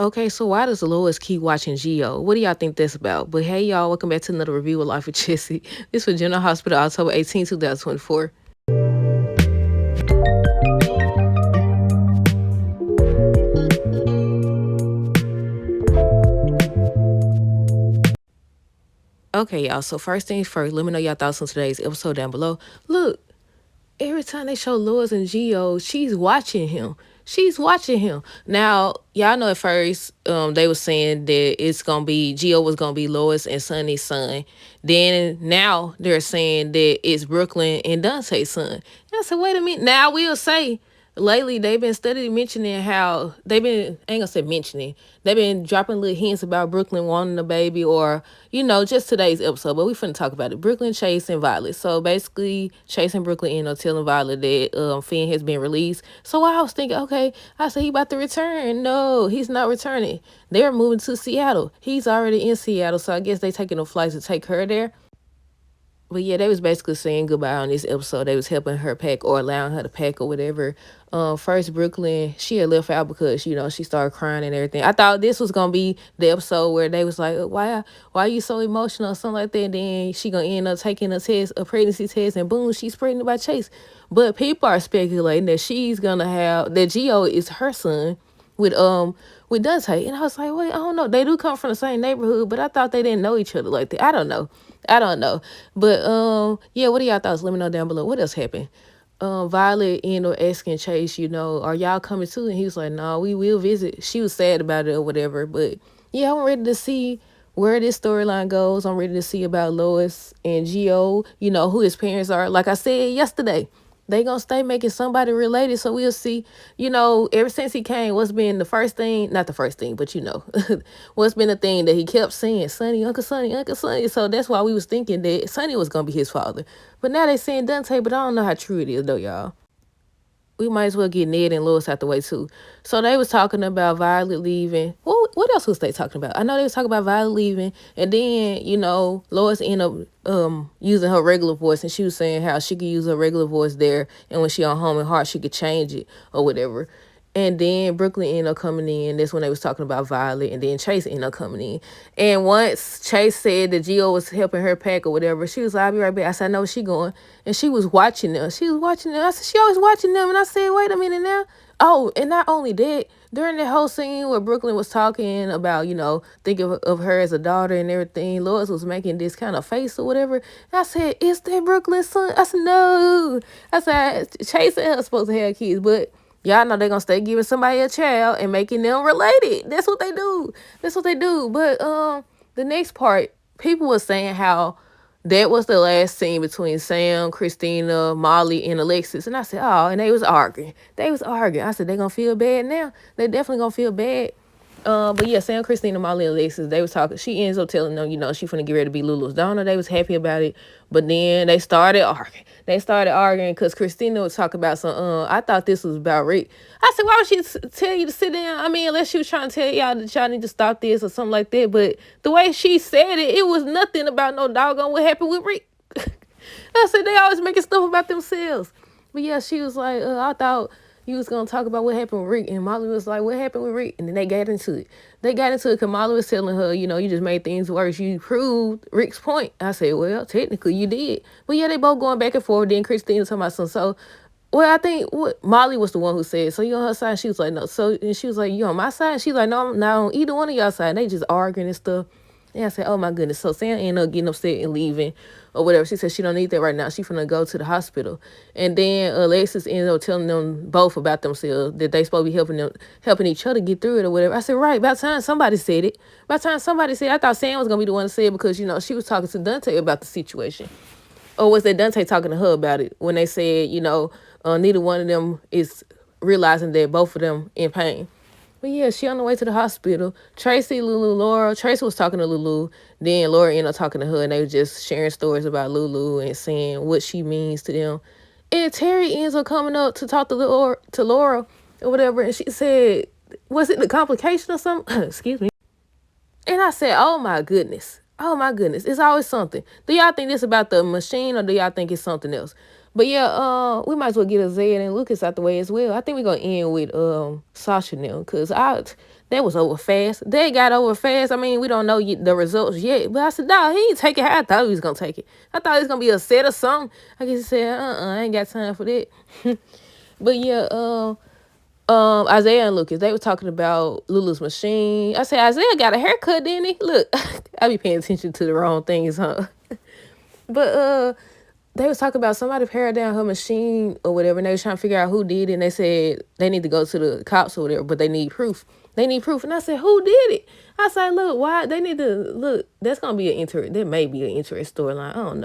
Okay, so why does Lois keep watching Geo? What do y'all think that's about? But hey, y'all, welcome back to another review of Life with Jessie. This was General Hospital, October 18, 2024. Okay, y'all, so first things first, let me know y'all thoughts on today's episode down below. Look, every time they show Lois and Geo, she's watching him. She's watching him. Now, y'all know at first, they were saying that it's gonna be Geo was gonna be Lois and Sonny's son. Then now they're saying that it's Brooklyn and Dante's son. And I said, wait a minute. Now I will say lately they've been steadily mentioning how they've been I ain't gonna say mentioning, they've been dropping little hints about Brooklyn wanting a baby, or just today's episode, but we finna talk about it. Brooklyn, Chase, and Violet. So basically Chase and Brooklyn end up telling Violet that Finn has been released. So I was thinking, okay, I said he about to return. No, he's not returning. They're moving to Seattle. He's already in Seattle, so I guess they taking a flight to take her there. But yeah, they was basically saying goodbye on this episode. They was helping her pack or allowing her to pack or whatever. First Brooklyn, she had left out because she started crying and everything. I thought this was gonna be the episode where they was like, why are you so emotional or something like that. And then she gonna end up taking a pregnancy test, and boom, she's pregnant by Chase. But people are speculating that she's gonna have that Geo is her son with Dante. And I was like, wait, I don't know. They do come from the same neighborhood, but I thought they didn't know each other like that. I don't know. But yeah, what are y'all thoughts? Let me know down below. What else happened? Violet ended up asking Chase, are y'all coming too? And he was like, no, we will visit. She was sad about it or whatever. But yeah, I'm ready to see where this storyline goes. I'm ready to see about Lois and Geo, who his parents are. Like I said yesterday, they gonna stay making somebody related, so we'll see. Ever since he came, what's been the first thing, not the first thing, but what's been the thing that he kept saying, Sonny, Uncle Sonny, Uncle Sonny. So that's why we was thinking that Sonny was gonna be his father. But now they saying Dante, but I don't know how true it is though, y'all. We might as well get Ned and Lois out the way too. So they was talking about Violet leaving. What else was they talking about? I know they was talking about Violet leaving, and then Lois ended up using her regular voice, and she was saying how she could use her regular voice there, and when she on Home and Heart, she could change it or whatever. And then Brooklyn ended up coming in. That's when they was talking about Violet, and then Chase ended up coming in. And once Chase said that Gio was helping her pack or whatever, she was like, I'll be right back. I said, I know where she going. And she was watching them. She was watching them. I said, she always watching them. And I said, wait a minute now. Oh, and not only that, during that whole scene where Brooklyn was talking about, thinking of her as a daughter and everything, Lois was making this kind of face or whatever. And I said, is that Brooklyn's son? I said, no. I said, Chase and her are supposed to have kids, but y'all know they're going to stay giving somebody a child and making them related. That's what they do. But the next part, people were saying how that was the last scene between Sam, Christina, Molly, and Alexis. And I said, oh, and they was arguing. I said, they going to feel bad now. They definitely going to feel bad. But yeah, Sam, Christina, Molly, and Alexis, they was talking. She ends up telling them, she finna get ready to be Lulu's donor. They was happy about it. But then they started arguing. Because Christina was talking about some, I thought this was about Rick. I said, why would she tell you to sit down? I mean, unless she was trying to tell y'all that y'all need to stop this or something like that. But the way she said it, it was nothing about no doggone what happened with Rick. I said, they always making stuff about themselves. But yeah, she was like, I thought you was going to talk about what happened with Rick. And Molly was like, what happened with Rick? And then they got into it. Because Molly was telling her, you just made things worse. You proved Rick's point. I said, well, technically you did. But yeah, they both going back and forth. Then Christina talking about something. So, well, I think Molly was the one who said, so you on her side? She was like, no. So, and she was like, you on my side? She's like, no, I'm not on either one of y'all side. And they just arguing and stuff. And I said, oh my goodness. So Sam ended up getting upset and leaving or whatever. She said she don't need that right now. She finna go to the hospital. And then Alexis ended up telling them both about themselves, that they supposed to be helping each other get through it or whatever. I said, right, about time somebody said it. I thought Sam was gonna be the one to say it because, she was talking to Dante about the situation. Or was that Dante talking to her about it when they said, neither one of them is realizing that both of them in pain. But yeah, she on the way to the hospital. Tracy, Lulu, Laura. Tracy was talking to Lulu. Then Laura ended up talking to her, and they were just sharing stories about Lulu and saying what she means to them. And Terry ends up coming up to talk to Laura or whatever. And she said, was it the complication or something? Excuse me. And I said, oh my goodness. It's always something. Do y'all think this about the machine, or do y'all think it's something else? But yeah, we might as well get Isaiah and Lucas out the way as well. I think we're gonna end with Sasha now, because That was over fast. They got over fast. I mean, we don't know the results yet. But I said, nah, he ain't take it how I thought he was going to take it. I thought it was going to be a set or something. I guess he said, I ain't got time for that. But yeah, Isaiah and Lucas, they were talking about Lulu's machine. I said, Isaiah got a haircut, didn't he? Look, I be paying attention to the wrong things, huh? But they was talking about somebody pared down her machine or whatever, and they was trying to figure out who did it, and they said they need to go to the cops or whatever, but they need proof. They need proof. And I said, who did it? I said, look, why? They need to, look, that's going to be there may be an interest storyline. I don't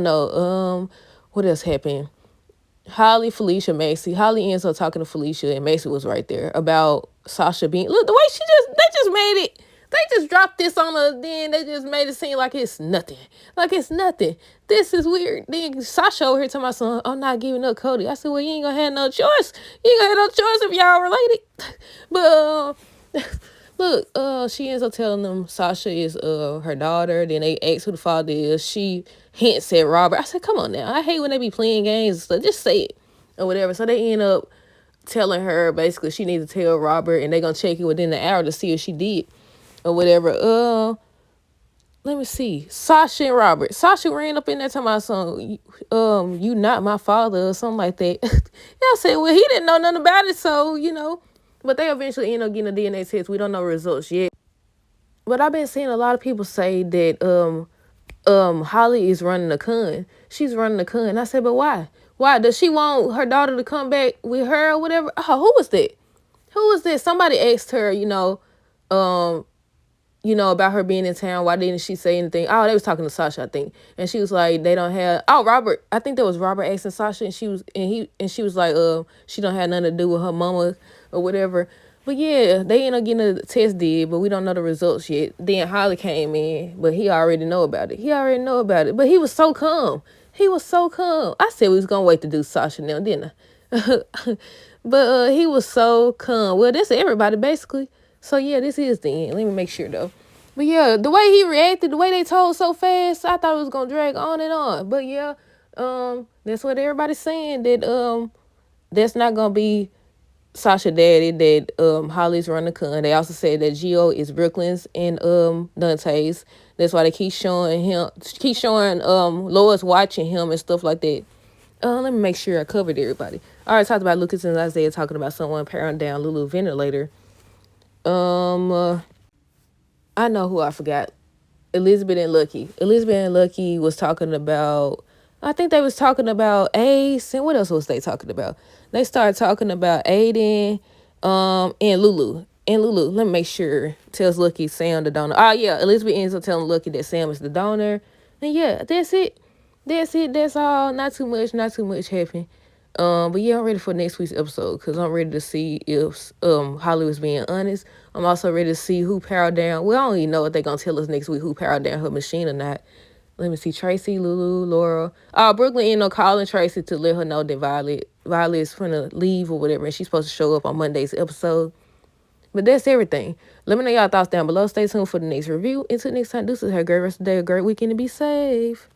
know. What else happened? Holly, Felicia, Macy. Holly ends up talking to Felicia, and Macy was right there about Sasha being. Look, the way they just made it. They just dropped this on her. Then they just made it seem like it's nothing. Like it's nothing. This is weird. Then Sasha over here telling my son, I'm not giving up Cody. I said, well, you ain't gonna have no choice. You ain't gonna have no choice if y'all related. But look, she ends up telling them Sasha is her daughter. Then they ask who the father is. She hints at Robert. I said, come on now. I hate when they be playing games and stuff. Just say it or whatever. So they end up telling her basically she needs to tell Robert, and they gonna check it within the hour to see if she did or whatever. Let me see. Sasha and Robert. Sasha ran up in there telling my son, you not my father or something like that. Yeah, I said, well, he didn't know nothing about it, so, But they eventually end up getting a DNA test. We don't know results yet. But I've been seeing a lot of people say that Holly is running a con. She's running a con. I said, but why? Why? Does she want her daughter to come back with her or whatever? Oh, who was that? Who was that? Somebody asked her, about her being in town. Why didn't she say anything? Oh, they was talking to Sasha, I think. And she was like, they don't have, Robert. I think that was Robert asking Sasha, and she was like, she don't have nothing to do with her mama or whatever. But yeah, they end up getting a test did, but we don't know the results yet. Then Holly came in, but he already know about it. But he was so calm. I said we was gonna wait to do Sasha now, didn't I? But he was so calm. Well, that's everybody basically. So yeah, this is the end. Let me make sure though. But yeah, the way he reacted, the way they told so fast, I thought it was gonna drag on and on. But yeah, that's what everybody's saying, that that's not gonna be Sasha daddy, that Holly's running the con. They also said that Gio is Brooklyn's and Dante's. That's why they keep showing Lois watching him and stuff like that. Let me make sure I covered everybody. I already talked about Lucas and Isaiah talking about someone powering down Lulu ventilator. I know who I forgot. Elizabeth and Lucky was talking about, I think they was talking about Ace, and what else was they talking about? They started talking about Aiden, and Lulu. Let me make sure. Tells Lucky Sam the donor. Oh yeah, Elizabeth ends up telling Lucky that Sam is the donor. And yeah, that's it. That's all. Not too much happened. But yeah, I'm ready for next week's episode because I'm ready to see if Holly was being honest. I'm also ready to see who powered down. Well, I don't even know if they're gonna tell us next week who powered down her machine or not. Let me see. Tracy, Lulu, Laura. Brooklyn ended up calling Tracy to let her know that Violet is gonna leave or whatever, and she's supposed to show up on Monday's episode. But that's everything. Let me know y'all thoughts down below. Stay tuned for the next review. Until next time, this is her great rest of the day, a great weekend, and be safe.